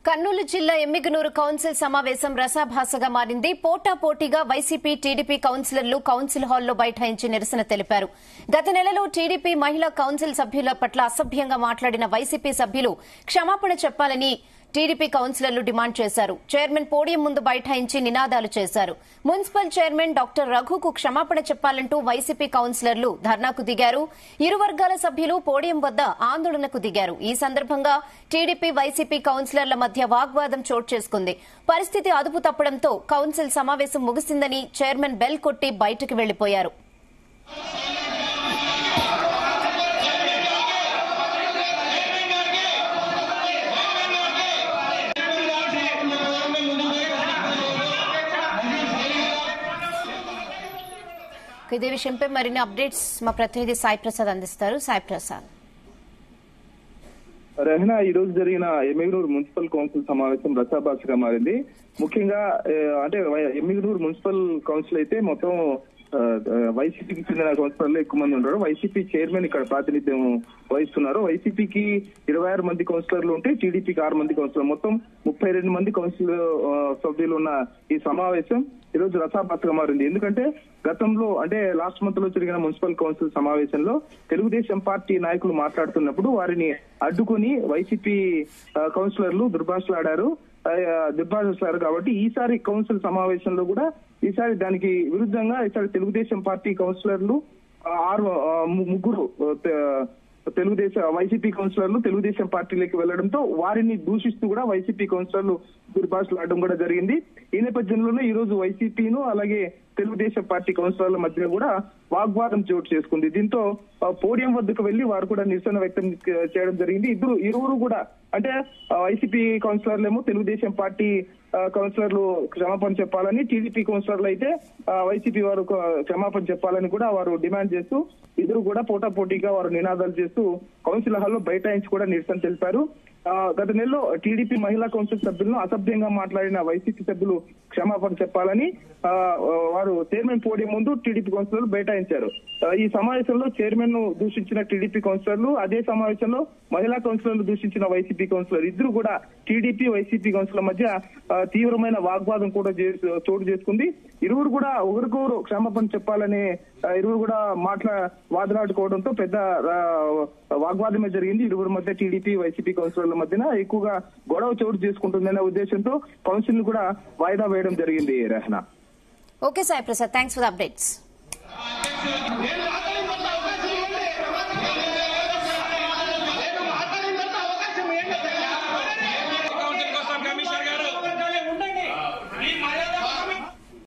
కర్నూలు జిల్లా ఎమ్మిగనూరు కౌన్సిల్ సమావేశం రసాభాసగా మారింది. పోటాపోటీగా వైసీపీ టీడీపీ కౌన్సిలర్లు కౌన్సిల్ హాల్లో బైఠాయించి నిరసన తెలిపారు. గత నెలలో టీడీపీ మహిళా కౌన్సిల్ సభ్యుల పట్ల అసభ్యంగా మాట్లాడిన వైసీపీ సభ్యులు క్షమాపణ చెప్పాలని టీడీపీ కౌన్సిలర్లు డిమాండ్ చేశారు. చైర్మన్ పోడియం ముందు బైఠాయించి నినాదాలు చేశారు. మున్సిపల్ చైర్మన్ డాక్టర్ రఘుకు క్షమాపణ చెప్పాలంటూ వైసీపీ కౌన్సిలర్లు ధర్నాకు దిగారు. ఇరు వర్గాల సభ్యులు పోడియం వద్ద ఆందోళనకు దిగారు. ఈ సందర్భంగా టీడీపీ వైసీపీ కౌన్సిలర్ల మధ్య వాగ్వాదం చోటు చేసుకుంది. పరిస్థితి అదుపు తప్పడంతో కౌన్సిల్ సమావేశం ముగిసిందని చైర్మన్ బెల్ కొట్టి బయటకు వెళ్లిపోయారు. ఇదే విషయంపై మరిన్ని అప్డేట్స్ మా ప్రతినిధి సాయి ప్రసాద్ అందిస్తారు. సాయి ప్రసాద్. రెహనా, ఈ రోజు జరిగిన ఎమ్మిగనూరు మున్సిపల్ కౌన్సిల్ సమావేశం రసాభాసగా మారింది. ముఖ్యంగా అంటే ఎమ్మిగనూరు మున్సిపల్ కౌన్సిల్ అయితే మొత్తం వైసీపీకి చెందిన కౌన్సిలర్లు ఎక్కువ మంది ఉన్నారు. వైసీపీ చైర్మన్ ఇక్కడ ప్రాతినిధ్యం వహిస్తున్నారు. వైసీపీకి 26 మంది కౌన్సిలర్లు ఉంటే టీడీపీకి 6 మంది కౌన్సిలర్, మొత్తం 32 మంది కౌన్సిల్ సభ్యులు ఉన్న ఈ సమావేశం ఈ రోజు రసాభాసగా మారింది. ఎందుకంటే గతంలో అంటే లాస్ట్ మంత్ లో జరిగిన మున్సిపల్ కౌన్సిల్ సమావేశంలో తెలుగుదేశం పార్టీ నాయకులు మాట్లాడుతున్నప్పుడు వారిని అడ్డుకుని వైసీపీ కౌన్సిలర్లు దుర్భాషలాడారు కాబట్టి ఈసారి కౌన్సిల్ సమావేశంలో కూడా ఈసారి దానికి విరుద్ధంగా ఈసారి తెలుగుదేశం పార్టీ కౌన్సిలర్లు ముగ్గురు వైసీపీ కౌన్సిలర్లు తెలుగుదేశం పార్టీలోకి వెళ్లడంతో వారిని దూషిస్తూ కూడా వైసీపీ కౌన్సిలర్లు దుర్భాషలాడడం కూడా జరిగింది. ఈ నేపథ్యంలోనే ఈ రోజు వైసీపీను అలాగే తెలుగుదేశం పార్టీ కౌన్సిలర్ల మధ్య కూడా వాగ్వాదం చోటు చేసుకుంది. దీంతో పోడియం వద్దకు వెళ్లి వారు కూడా నిరసన వ్యక్తం చేయడం జరిగింది. ఇరువురు కూడా అంటే వైసీపీ కౌన్సిలర్లేమో తెలుగుదేశం పార్టీ కౌన్సిలర్లు క్షమాపణ చెప్పాలని, టీడీపీ కౌన్సిలర్లు అయితే వైసీపీ వారు క్షమాపణ చెప్పాలని కూడా వారు డిమాండ్ చేస్తూ ఇద్దరు కూడా పోటాపోటీగా వారు నినాదాలు చేస్తూ కౌన్సిల్ హాల్లో బైఠాయించి కూడా నిరసన తెలిపారు. గత నెలలో టీడీపీ మహిళా కౌన్సిల్ సభ్యులను అసభ్యంగా మాట్లాడిన వైసీపీ సభ్యులు క్షమాపణ చెప్పాలని వారు చైర్మన్ పోడియం ముందు టీడీపీ కౌన్సిలర్లు బైఠాయించారు. ఈ సమావేశంలో చైర్మన్ ను దూషించిన టీడీపీ కౌన్సిలర్లు, అదే సమావేశంలో మహిళా కౌన్సిలర్లు దూషించిన వైసీపీ కౌన్సిలర్ ఇద్దరు కూడా టీడీపీ వైసీపీ కౌన్సిలర్ మధ్య తీవ్రమైన వాగ్వాదం కూడా చోటు చేసుకుంది. ఇరువురు కూడా ఒకరికొకరు క్షమాపణ చెప్పాలని ఇరువురు కూడా వాదలాడుకోవడంతో పెద్ద వాగ్వాదమే జరిగింది. ఇరువురు మధ్య టీడీపీ వైసీపీ కౌన్సిలర్ల మధ్యన ఎక్కువగా గొడవ చోటు చేసుకుంటుందనే ఉద్దేశంతో కౌన్సిల్ ను కూడా వాయిదా వేయడం జరిగింది. Rehana. Okay Sai Prasad, thanks for the updates.